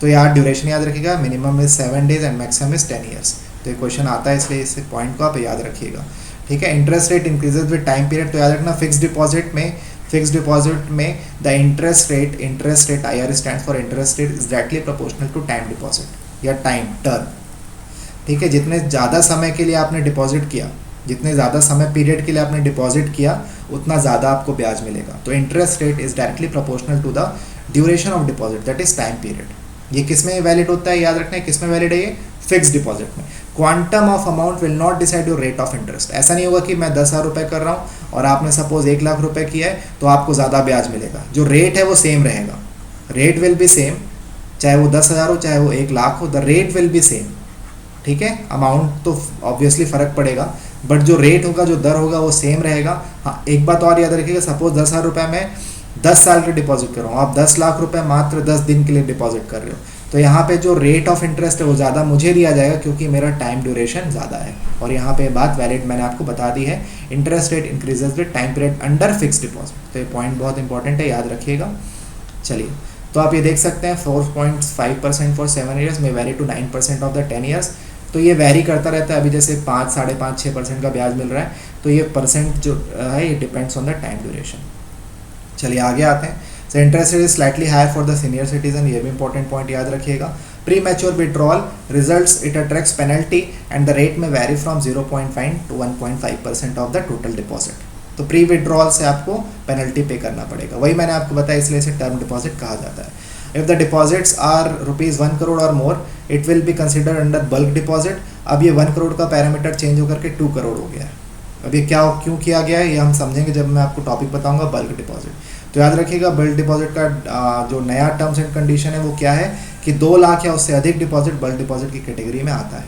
तो यार ड्यूरेशन याद रखिएगा, minimum is 7 days and maximum is 10 years। तो ये क्वेश्चन आता है, इसलिए इस पॉइंट को आप याद रखिएगा। ठीक है, interest rate increases with time period. तो याद रखना फिक्स डिपॉजिट में the interest rate IR stands for interest rate is directly proportional to time deposit या टाइम टर्म। ठीक है, जितने ज़्यादा समय के लिए आपने डिपॉजिट किया, जितने ज़्यादा समय पीरियड के लिए आपने डिपॉजिट किया, उतना ज़्यादा आपको ब्याज मिलेगा। तो interest rate is directly proportional to the duration of deposit that is time period. ये किस में वैलिड होता है, याद रखना है किस में वैलिड है ये, फिक्स डिपॉजिट में। Quantum of amount will not decide your rate of interest. ऐसा नहीं होगा कि मैं 10,000 रुपये कर रहा हूँ और आपने सपोज 1,00,000 रुपये किया है तो आपको ज़्यादा ब्याज मिलेगा। जो रेट है वो सेम रहेगा, रेट विल बी सेम, चाहे वो 10,000 हो चाहे वो 1,00,000 हो, the rate will be same. ठीक है, अमाउंट तो ऑब्वियसली फ़र्क पड़ेगा बट जो रेट होगा, जो दर होगा वो सेम रहेगा। हाँ, एक बात और याद रखिएगा, सपोज 10,000 रुपये में 10 साल के डिपॉजिट कर रहा हूँ, आप 10,00,000 रुपये मात्र 10 दिन के लिए डिपॉजिट कर रहे हो, तो यहाँ पे जो रेट ऑफ इंटरेस्ट है वो ज़्यादा मुझे दिया जाएगा क्योंकि मेरा टाइम ड्यूरेशन ज़्यादा है। और यहाँ पे बात वैलिड मैंने आपको बता दी है, interest rate increases with time period under fix deposit. तो ये पॉइंट बहुत इंपॉर्टेंट है, याद रखिएगा। चलिए, तो आप ये देख सकते हैं 4.5% फॉर 7 ईयर्स में vary to 9% of the 10 years. तो ये वैरी करता रहता है। अभी जैसे 5, 5.5, 6% का ब्याज मिल रहा है, तो ये परसेंट जो है ये depends on the time duration. चलिए आगे आते हैं। So interest rate is slightly higher for the senior citizen, ये भी इंपॉर्टेंट पॉइंट याद रखिएगा। Premature withdrawal results it attracts penalty and the rate में vary from 0.5 to 1.5% of the total deposit. तो प्री विड्रॉल से आपको penalty पे करना पड़ेगा, वही मैंने आपको बताया, इसलिए इसे टर्म डिपॉजिट कहा जाता है। If the deposits are ₹1 crore और more it will be considered under bulk deposit. अब ये 1 करोड़ का पैरामीटर चेंज होकर के 2 करोड़ हो गया है। अब ये क्यों किया गया है ये हम समझेंगे जब मैं आपको टॉपिक बताऊंगा बल्क डिपॉजिट। तो याद रखिएगा, बल्क डिपॉजिट का जो नया टर्म्स एंड कंडीशन है वो क्या है कि 2 लाख या उससे अधिक डिपॉजिट बल्क डिपॉजिट की कैटेगरी में आता है।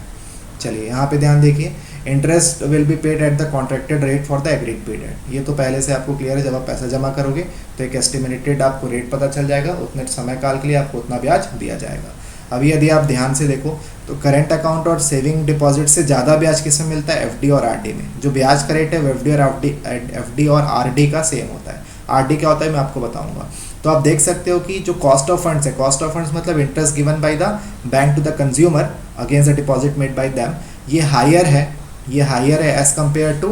चलिए यहाँ पे ध्यान देखिए, interest will be paid at the contracted rate for the agreed period. ये तो पहले से आपको क्लियर है, जब आप पैसा जमा करोगे तो एक एस्टिमेटेड आपको रेट पता चल जाएगा, उतने समय काल के लिए आपको उतना ब्याज दिया जाएगा। अभी यदि आप ध्यान से देखो तो करेंट अकाउंट और सेविंग डिपॉजिट से ज़्यादा ब्याज किस में मिलता है? एफडी और आरडी में। जो ब्याज का रेट है वो एफडी और आरडी का सेम होता है। आरडी क्या होता है मैं आपको बताऊंगा। तो आप देख सकते हो कि जो कॉस्ट ऑफ फंड्स है, कॉस्ट ऑफ फंड्स मतलब interest given by the bank to the consumer against the deposit made by them, ये हायर है as compare to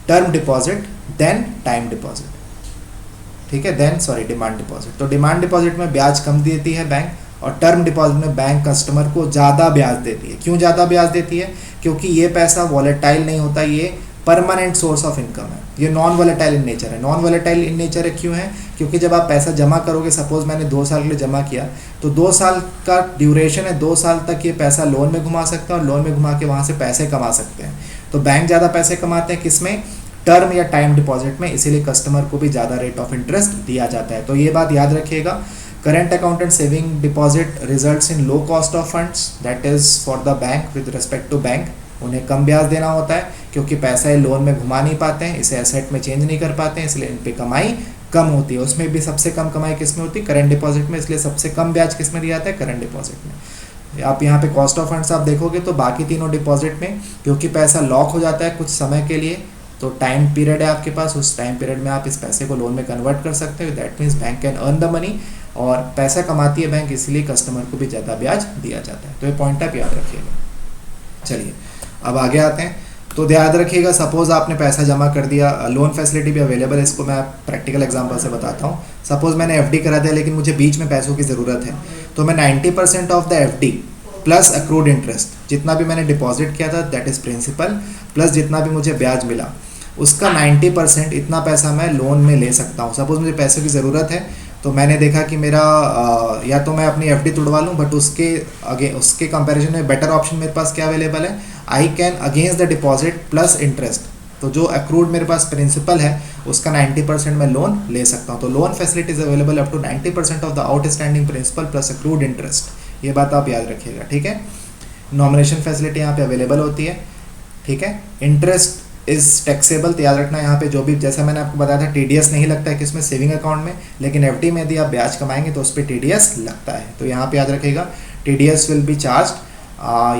term deposit than time deposit. ठीक है, डिमांड डिपॉजिट। तो demand deposit में ब्याज कम देती है बैंक और टर्म डिपॉजिट में बैंक कस्टमर को ज़्यादा ब्याज देती है। क्यों ज़्यादा ब्याज देती है? क्योंकि ये पैसा वॉलेटाइल नहीं होता, ये परमानेंट सोर्स ऑफ इनकम है, ये नॉन वॉलेटाइल इन नेचर है। नॉन वॉलेटाइल इन नेचर है क्यों है? क्योंकि जब आप पैसा जमा करोगे, सपोज मैंने 2 साल के लिए जमा किया, तो 2 साल का ड्यूरेशन है, 2 साल तक ये पैसा लोन में घुमा सकते हैं और लोन में घुमा के वहाँ से पैसे कमा सकते हैं। तो बैंक ज़्यादा पैसे कमाते हैं किसमें? टर्म या टाइम डिपॉजिट में, इसीलिए कस्टमर को भी ज़्यादा रेट ऑफ इंटरेस्ट दिया जाता है। तो ये बात याद रखिएगा। Current account and saving deposit results in low cost of funds, that is for the bank with respect to bank। उन्हें कम ब्याज देना होता है क्योंकि पैसा ये लोन में घुमा नहीं पाते हैं, इसे एसेट में चेंज नहीं कर पाते हैं, इसलिए इन पे कमाई कम होती है। उसमें भी सबसे कम कमाई किस में होती है? करंट डिपॉजिट में, इसलिए सबसे कम ब्याज किस में दिया जाता है? करंट डिपॉजिट में। आप यहाँ पे कॉस्ट ऑफ फंड्स आप देखोगे तो बाकी तीनों डिपॉजिट में क्योंकि पैसा लॉक हो जाता है कुछ समय के लिए, तो टाइम पीरियड है आपके पास, उस टाइम पीरियड में आप इस पैसे को लोन में कन्वर्ट कर सकते हो। That means bank can earn the money, और पैसा कमाती है बैंक, इसलिए कस्टमर को भी ज़्यादा ब्याज दिया जाता है। तो ये पॉइंट आप याद रखिएगा। चलिए अब आगे आते हैं। तो याद रखिएगा, सपोज आपने पैसा जमा कर दिया, लोन फैसिलिटी भी अवेलेबल है, इसको मैं प्रैक्टिकल एग्जांपल से बताता हूँ। सपोज मैंने एफडी करा दिया लेकिन मुझे बीच में पैसों की ज़रूरत है, तो मैं 90% of the FD plus accrued interest, जितना भी मैंने डिपॉजिट किया था दैट इज़ प्रिंसिपल, प्लस जितना भी मुझे ब्याज मिला उसका 90% इतना पैसा मैं लोन में ले सकता हूँ। सपोज मुझे पैसों की ज़रूरत है तो मैंने देखा कि मेरा या तो मैं अपनी एफडी तुड़वा लूँ, बट उसके कंपैरिजन में बेटर ऑप्शन मेरे पास क्या अवेलेबल है? I can against the deposit plus interest, तो जो अक्रूड मेरे पास प्रिंसिपल है उसका 90% मैं लोन ले सकता हूँ। तो loan facilities available up to 90% of the outstanding principal plus accrued interest. ये बात आप याद रखिएगा, ठीक है। नॉमिनेशन फैसिलिटी यहाँ पे अवेलेबल होती है, ठीक है। इंटरेस्ट इज टैक्सेबल, तो याद रखना यहाँ पे जो भी, जैसा मैंने आपको बताया था, टीडीएस नहीं लगता है किसमें? सेविंग अकाउंट में, लेकिन एफडी में यदि आप ब्याज कमाएंगे तो उस पर टीडीएस लगता है। तो यहाँ पे याद रखिएगा टीडीएस विल बी चार्ज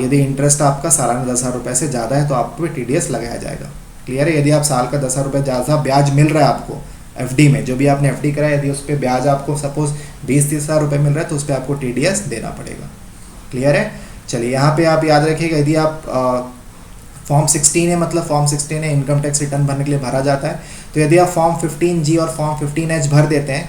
यदि इंटरेस्ट आपका सालाना 10,000 रुपये से ज़्यादा है तो आप पे टीडीएस लगाया जाएगा। क्लियर है? यदि आप साल का 10,000 रुपये ज़्यादा ब्याज मिल रहा है आपको एफडी में, जो भी आपने एफडी कराया, यदि उस पर ब्याज आपको सपोज 20-30,000 रुपये मिल रहा है तो उस पर आपको टीडीएस देना पड़ेगा। क्लियर है? चलिए यहाँ पे आप याद रखिएगा, यदि आप फॉर्म 16 है, मतलब फॉर्म 16 है इनकम टैक्स रिटर्न भरने के लिए भरा जाता है, तो यदि आप फॉर्म 15G और फॉर्म 15H भर देते हैं,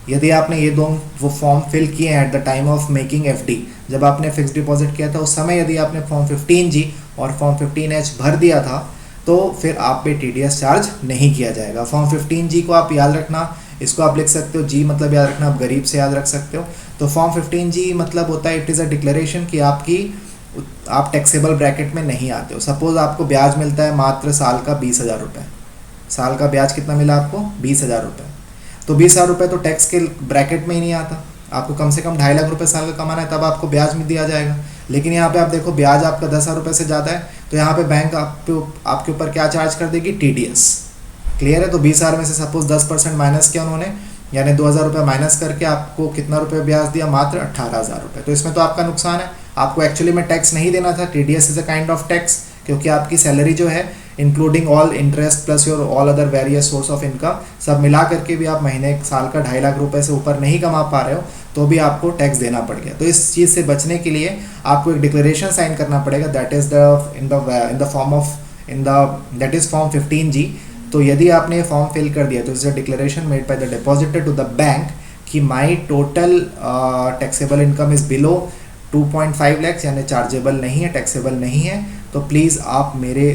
यदि आपने ये दोनों वो फॉर्म फिल किए हैं eight the time of making FD, जब आपने फिक्स डिपॉजिट किया था उस समय यदि आपने फॉर्म 15G और फॉर्म 15H भर दिया था तो फिर आप पे टीडीएस चार्ज नहीं किया जाएगा। फॉर्म 15G को आप याद रखना, इसको आप लिख सकते हो, जी मतलब याद रखना, आप गरीब से याद रख सकते हो। तो फॉर्म 15G मतलब होता है इट इज़ अ डिक्लेरेशन कि आपकी आप टैक्सेबल ब्रैकेट में नहीं आते हो। सपोज आपको ब्याज मिलता है मात्र साल का 20,000 रुपये, साल का ब्याज कितना मिला आपको 20,000 रुपये, तो 20,000 रुपये तो टैक्स के ब्रैकेट में ही नहीं आता। आपको कम से कम 2.5 लाख रुपये साल का कमाना है, तब आपको ब्याज में दिया जाएगा। लेकिन यहाँ पे आप देखो ब्याज आपका 10,000 रुपये से ज़्यादा है, तो यहाँ पे बैंक आपके ऊपर क्या चार्ज कर देगी, TDS। क्लियर है। तो 20,000 में से सपोज 10% माइनस किया उन्होंने, यानी 2,000 रुपये माइनस करके आपको कितना रुपये ब्याज दिया, मात्र 18,000 रुपये। तो इसमें तो आपका नुकसान है, आपको एक्चुअली में टैक्स नहीं देना था। TDS is a kind of tax, क्योंकि आपकी सैलरी जो है including all interest plus your all other various source of income सब मिला करके भी आप महीने साल का 2.5 लाख रुपए से ऊपर नहीं कमा पा रहे हो, तो भी आपको टैक्स देना पड़ गया। तो इस चीज़ से बचने के लिए आपको एक डिक्लेरेशन साइन करना पड़ेगा, that is in the form of that is form 15G। तो यदि आपने ये फॉर्म फिल कर दिया तो is a declaration made by the depositor to the bank कि my total taxable income is below 2.5 lakh, यानी चार्जेबल नहीं है, टैक्सेबल नहीं है, तो प्लीज़ आप मेरे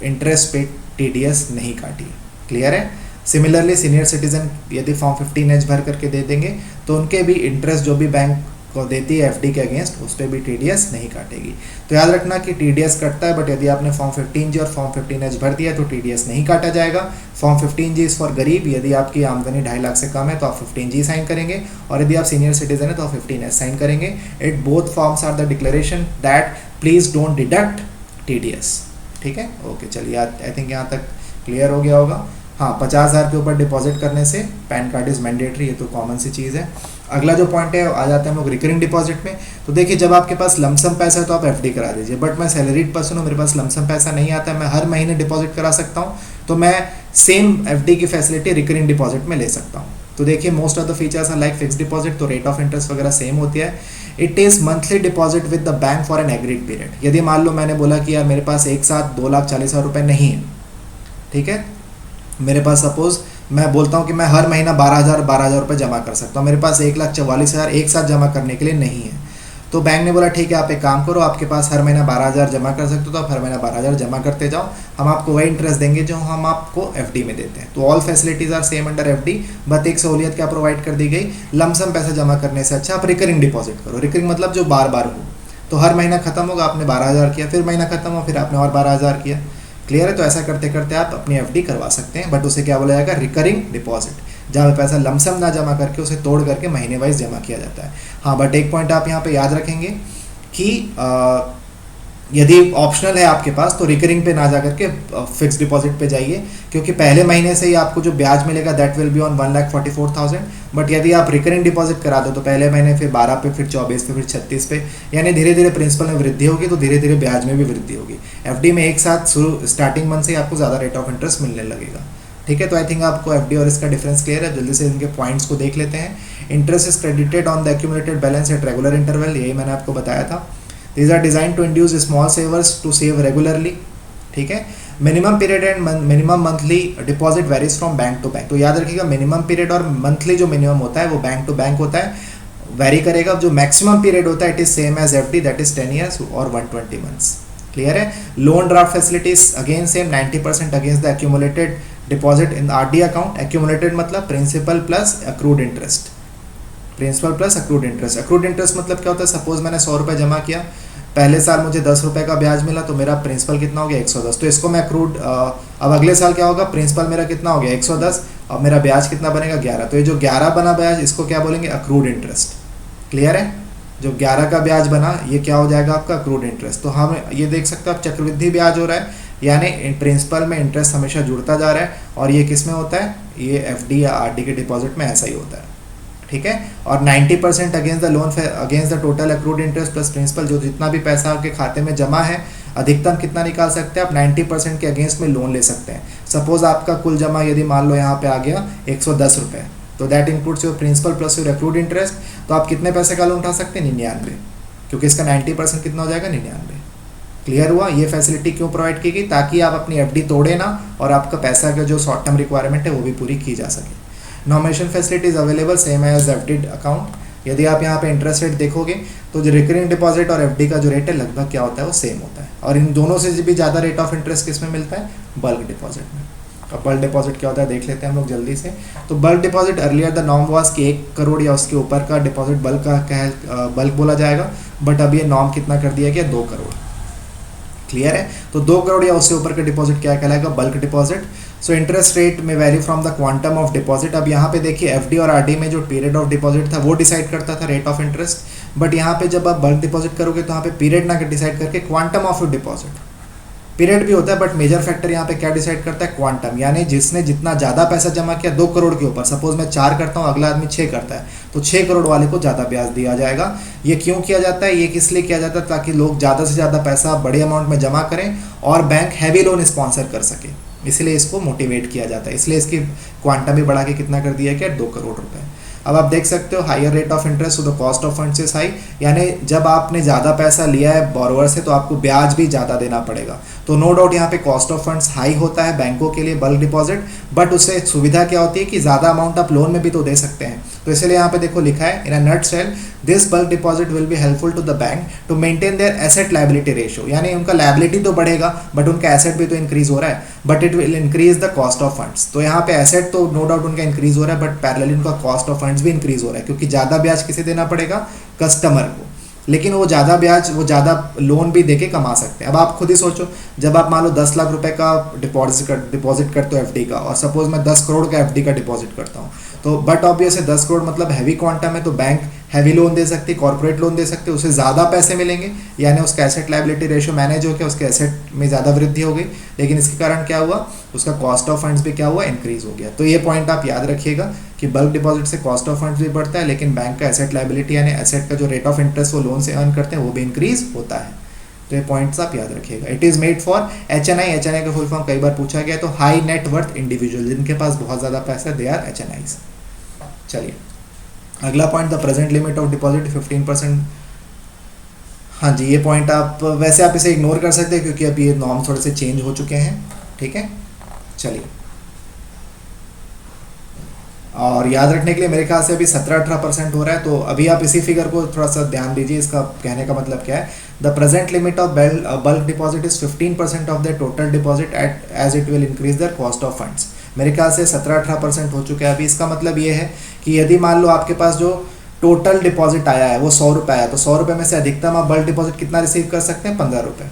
इंटरेस्ट पे TDS नहीं काटिए। क्लियर है। सिमिलरली सीनियर सिटीजन यदि फॉर्म 15H भर करके दे देंगे तो उनके भी इंटरेस्ट जो भी बैंक को देती है FD के अगेंस्ट, उस पर भी TDS नहीं काटेगी। तो याद रखना कि TDS कटता है, बट यदि आपने फॉर्म 15G और फॉर्म 15H भर दिया तो TDS नहीं काटा जाएगा। फॉर्म 15G इज़ फॉर गरीब, यदि आपकी आमदनी 2.5 लाख से कम है तो आप 15G साइन करेंगे, और यदि आप सीनियर सिटीजन है तो आप 15H साइन करेंगे। It both forms are the declaration that please don't deduct TDS। ठीक है, ओके, चलिए आई थिंक यहाँ तक क्लियर हो गया होगा। हाँ, 50,000 के ऊपर डिपॉजिट करने से पैन कार्ड इज़ मैंडेटरी, ये तो कॉमन सी चीज़ है। अगला जो पॉइंट है, आ जाते हैं हम लोग रिकरिंग डिपॉजिट में। तो देखिए, जब आपके पास लमसम पैसा है तो आप FD करा दीजिए, बट मैं सैलरीड पर्सन हूँ, मेरे पास लमसम पैसा नहीं आता है, मैं हर महीने डिपॉजिट करा सकता हूँ, तो मैं सेम FD की फैसिलिटी रिकरिंग डिपॉजिट में ले सकता हूँ। तो देखिए, most of the features are like fix deposit, तो रेट ऑफ इंटरेस्ट वगैरह सेम होती है। It is monthly deposit with the bank for an agreed period. यदि मान लो मैंने बोला कि यार मेरे पास एक साथ 2,40,000 रुपये नहीं है, ठीक है, मेरे पास सपोज मैं बोलता हूँ कि मैं हर महीना 12,000 रुपये जमा कर सकता हूँ, मेरे पास 1,44,000 एक साथ जमा करने के लिए नहीं है, तो बैंक ने बोला ठीक है, आप एक काम करो, आपके पास हर महीना 12,000 जमा कर सकते हो, तो आप हर महीना 12,000 जमा करते जाओ, हम आपको वही इंटरेस्ट देंगे जो हम आपको FD में देते हैं। तो all facilities are same under FD, but एक सहूलियत क्या प्रोवाइड कर दी गई, लमसम पैसा जमा करने से अच्छा आप रिकरिंग डिपॉजिट करो। रिकरिंग मतलब जो बार बार हो, तो हर महीना खत्म होगा, आपने 12,000 किया, फिर महीना खत्म हो, फिर आपने और 12,000 किया। क्लियर है। तो ऐसा करते करते आप अपनी FD करवा सकते हैं, बट उसे क्या बोला जाएगा, रिकरिंग डिपॉजिट, जहाँ पैसा लमसम ना जमा करके उसे तोड़ करके महीने वाइज जमा किया जाता है। हाँ, बट एक पॉइंट आप यहाँ पे याद रखेंगे कि यदि ऑप्शनल है आपके पास तो रिकरिंग पे ना जा करके फिक्स डिपॉजिट पे जाइए, क्योंकि पहले महीने से ही आपको जो ब्याज मिलेगा that will be on 1,44,000। But यदि आप रिकरिंग डिपॉजिट करा दो तो पहले महीने फिर 12 पे, फिर 24 पे, फिर 36 पे, यानी धीरे धीरे प्रिंसिपल में वृद्धि होगी, तो धीरे धीरे ब्याज में भी वृद्धि होगी। FD में एक साथ स्टार्टिंग मंथ से आपको ज़्यादा रेट ऑफ इंटरेस्ट मिलने लगेगा। ठीक है, तो आई थिंक आपको FD और इसका डिफरेंस क्लियर है। जल्दी से इनके पॉइंट्स को देख लेते हैं। Interest is credited on the accumulated balance at regular interval, यही मैंने आपको बताया था। These are designed to induce small savers to save regularly। ठीक है। Minimum period and minimum monthly deposit varies from bank to bank. तो याद रखिएगा, मिनिमम पीरियड और मंथली जो मिनिमम होता है वो बैंक टू बैंक होता है, वेरी करेगा। जो मैक्सिमम पीरियड होता है it is same as FD, that is 10 years और 120 months। क्लियर है। Loan draft facilities again same, 90% against the accumulated deposit in RD account. Accumulated मतलब principal plus accrued interest, principal plus accrued interest. Accrued interest मतलब क्या होता है, suppose मैंने 100 रुपये जमा किया, पहले साल मुझे 10 रुपये का ब्याज मिला, तो मेरा प्रिंसिपल कितना हो गया 110, तो इसको मैं अक्रूड, अब अगले साल क्या होगा, प्रिंसिपल मेरा कितना हो गया 110 और मेरा ब्याज कितना बनेगा 11, तो ये जो 11 बना ब्याज इसको क्या बोलेंगे, अक्रूड इंटरेस्ट। क्लियर है। जो 11 का ब्याज बना ये क्या हो जाएगा आपका अक्रूड इंटरेस्ट। तो हम ये देख सकते हो आप, चक्रवृद्धि ब्याज हो रहा है, यानी प्रिंसिपल में इंटरेस्ट हमेशा जुड़ता जा रहा है, और ये किस में होता है, ये FD या RD के डिपॉजिट में ऐसा ही होता है। ठीक है। और 90% against the loan against the total accrued interest plus principal, जो जितना भी पैसा आपके खाते में जमा है, अधिकतम कितना निकाल सकते हैं आप, 90% के अगेंस्ट में लोन ले सकते हैं। सपोज आपका कुल जमा यदि मान लो यहाँ पे आ गया 110 रुपये, तो that includes your principal plus your accrued interest, तो आप कितने पैसे का लोन उठा सकते हैं, 99, क्योंकि इसका 90% कितना हो जाएगा, 99। क्लियर हुआ। ये फैसिलिटी क्यों प्रोवाइड की गई, ताकि आप अपनी FD तोड़े ना और आपका पैसा का जो शॉर्ट टर्म रिक्वायरमेंट है वो भी पूरी की जा सके। Nomination facilities available same as FD account. यदि आप यहाँ पे इंटरेस्ट रेट देखोगे तो जो रिकरिंग डिपॉजिट और FD का जो रेट है लगभग क्या होता है, वो सेम होता है। और इन दोनों से भी ज़्यादा रेट ऑफ इंटरेस्ट किस में मिलता है, बल्क डिपॉजिट में। अब बल्क डिपॉजिट क्या होता है देख लेते हैं हम लोग जल्दी से। तो bulk deposit earlier the norm was कि 1 करोड़ या उसके ऊपर का डिपॉजिट बल्क बोला जाएगा, बट अब ये नॉर्म कितना कर दिया गया 2 करोड़। क्लियर है? तो 2 करोड़ या उससे ऊपर का डिपॉजिट क्या कहलाएगा? Bulk deposit. So interest rate में vary from the quantum of deposit. अब यहाँ पे देखिए एफडी और आरडी में जो पीरियड ऑफ डिपॉजिट था वो डिसाइड करता था रेट ऑफ इंटरेस्ट, बट यहाँ पे जब आप बल्क डिपॉजिट करोगे तो यहाँ पे पीरियड ना डिसाइड करके quantum of your deposit, period भी होता है बट मेजर फैक्टर यहाँ पे क्या डिसाइड करता है? क्वांटम। यानी जिसने जितना ज़्यादा पैसा जमा किया 2 करोड़ के ऊपर, सपोज मैं 4 करता हूँ, अगला आदमी 6 करता है, तो 6 करोड़ वाले को ज़्यादा ब्याज दिया जाएगा। ये क्यों किया जाता है? ये किस लिए किया जाता है? ताकि लोग ज़्यादा से ज़्यादा पैसा बड़े अमाउंट में जमा करें और बैंक हैवी लोन स्पॉन्सर कर सके, इसलिए इसको मोटिवेट किया जाता है। इसलिए इसकी क्वांटम भी बढ़ा के कितना कर दिया गया? 2 करोड़ रुपए। अब आप देख सकते हो हायर रेट ऑफ इंटरेस्ट तो the cost of funds is high, यानी जब आपने ज़्यादा पैसा लिया है बोरोवर से तो आपको ब्याज भी ज़्यादा देना पड़ेगा। तो नो डाउट यहाँ पे कॉस्ट ऑफ फंड्स हाई होता है बैंकों के लिए बल्क डिपॉजिट, बट उससे सुविधा क्या होती है कि ज़्यादा अमाउंट आप लोन में भी तो दे सकते हैं। तो इसलिए यहाँ पे देखो लिखा है in a nutshell this bulk deposit will be helpful to the bank to maintain their asset liability ratio, यानी उनका लायबिलिटी तो बढ़ेगा बट उनका एसेट भी तो इंक्रीज हो रहा है, but it will increase the cost of funds. तो यहाँ पे एसेट तो नो डाउट उनका इंक्रीज हो रहा है बट पैरेलली उनका कॉस्ट ऑफ फंड्स भी इंक्रीज हो रहा है, क्योंकि ज़्यादा ब्याज किसे देना पड़ेगा? कस्टमर को। लेकिन वो ज़्यादा ब्याज वो ज़्यादा लोन भी देके कमा सकते हैं। अब आप खुद ही सोचो, जब आप मान लो 10 लाख रुपए का डिपॉजिट करते हो एफडी का, और सपोज मैं 10 करोड़ का एफडी का डिपॉजिट करता हूँ, तो बट ऑब्वियस है 10 करोड़ मतलब हैवी क्वांटम है, तो बैंक हैवी लोन दे सकती है, कॉर्पोरेट लोन दे सकते हैं, उससे ज़्यादा पैसे मिलेंगे, यानी उसका एसेट लायबिलिटी रेशियो मैनेज हो गया, उसके एसेट में ज़्यादा वृद्धि हो गई। लेकिन इसके कारण क्या हुआ? उसका कॉस्ट ऑफ फंड्स भी क्या हुआ? इंक्रीज हो गया। तो ये पॉइंट आप याद रखिएगा कि बल्क डिपॉजिट से कॉस्ट ऑफ फंड्स भी बढ़ता है, लेकिन बैंक का एसेट लायबिलिटी यानी एसेट का जो रेट ऑफ इंटरेस्ट वो लोन से अर्न करते हैं वो भी इंक्रीज होता है। तो ये पॉइंट्स आप याद रखिएगा। It is made for HNI। HNI का फुल फॉर्म कई बार पूछा गया, तो हाई नेट वर्थ इंडिविजुअल, जिनके पास बहुत ज़्यादा पैसा है, दे आर HNIs। चलिए अगला point, the present limit of deposit 15%। हाँ जी, ये पॉइंट आप वैसे आप इसे इग्नोर कर सकते हैं क्योंकि अब ये नॉर्म थोड़े से चेंज हो चुके हैं। ठीक है, चलिए। और याद रखने के लिए मेरे ख्याल से अभी 17-18% हो रहा है, तो अभी आप इसी फिगर को थोड़ा सा ध्यान दीजिए। इसका कहने का मतलब क्या है? The present limit of bulk deposit is 15% of the total deposit as it will increase the cost of funds. मेरे ख्याल से 17-18% हो चुका है अभी। इसका मतलब ये है कि यदि मान लो आपके पास जो टोटल डिपॉजिट आया है वो 100 रुपये आया, तो 100 रुपये में से अधिकतम आप बल्क डिपॉजिट कितना रिसीव कर सकते हैं? 15 रुपये।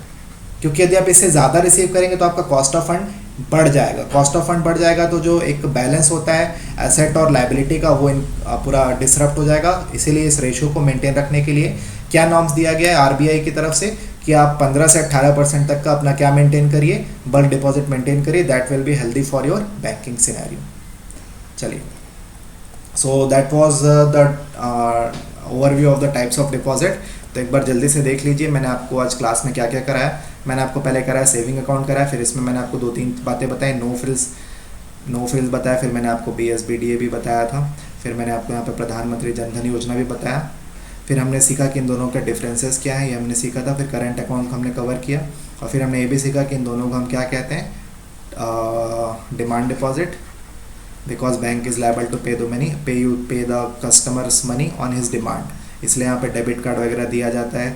क्योंकि यदि आप इससे ज़्यादा रिसीव करेंगे तो आपका कॉस्ट ऑफ फंड बढ़ जाएगा। कॉस्ट ऑफ फंड बढ़ जाएगा तो जो एक बैलेंस होता है एसेट और लायबिलिटी का वो पूरा डिसरप्ट हो जाएगा। इसीलिए इस रेशियो को मेंटेन रखने के लिए क्या नॉर्म्स दिया गया है RBI की तरफ से कि आप 15 से 18% तक का अपना क्या मेंटेन करिए? बल्क डिपॉजिट मेंटेन करिए। That will be healthy for your banking scenario. चलिए, so that was the overview of the types of deposit. तो एक बार जल्दी से देख लीजिए मैंने आपको आज क्लास में क्या क्या कराया। मैंने आपको पहले कराया सेविंग अकाउंट कराया, फिर इसमें मैंने आपको 2-3 बातें बताई। नो फ्रिल्स बताया, फिर मैंने आपको BSBDA भी बताया था, फिर मैंने आपको यहाँ पे प्रधानमंत्री जन धन योजना भी बताया। फिर हमने सीखा कि इन दोनों का डिफरेंसेस क्या है, ये हमने सीखा था। फिर करंट अकाउंट हमने कवर किया, और फिर हमने ये भी सीखा कि इन दोनों को हम क्या कहते हैं? Demand deposit, because bank is liable to pay the customers money on his demand. इसलिए यहाँ पे डेबिट कार्ड वगैरह दिया जाता है,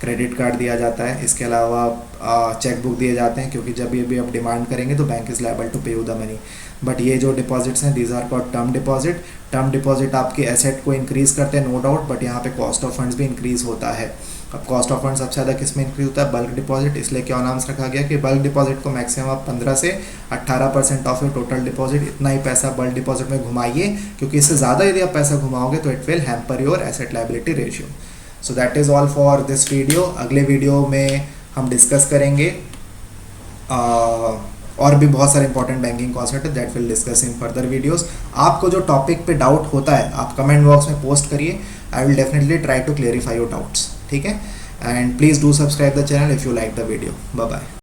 क्रेडिट कार्ड दिया जाता है, इसके अलावा चेक बुक दिए जाते हैं, क्योंकि जब ये भी आप डिमांड करेंगे तो bank is liable to pay you the money. But ये जो डिपॉजिट्स हैं these are called term deposit. Term deposit आपके एसेट को इंक्रीज करते हैं नो डाउट, बट यहाँ पे कॉस्ट ऑफ फंड्स भी इंक्रीज होता है। अब कॉस्ट ऑफ फंड सबसे ज़्यादा किस में इंक्रीज होता है? Bulk deposit. इसलिए क्या नाम्स रखा गया कि बल्क डिपॉजिट को मैक्सिमम आप 15 से 18% ऑफ योर टोटल डिपॉजिट, इतना ही पैसा बल्क डिपॉजिट में घुमाइए, क्योंकि इससे ज़्यादा यदि आप पैसा घुमाओगे तो it will hamper your asset liability ratio. So that is all for this video. अगले वीडियो में हम डिस्कस करेंगे और भी बहुत सारे इंपॉर्टेंट बैंकिंग कॉन्सेप्ट है, that will discuss in further videos. आपको जो टॉपिक पे डाउट होता है आप कमेंट बॉक्स में पोस्ट करिए, I will definitely try to clarify your doubts. ठीक है, and please do subscribe the channel if you like the video. Bye bye.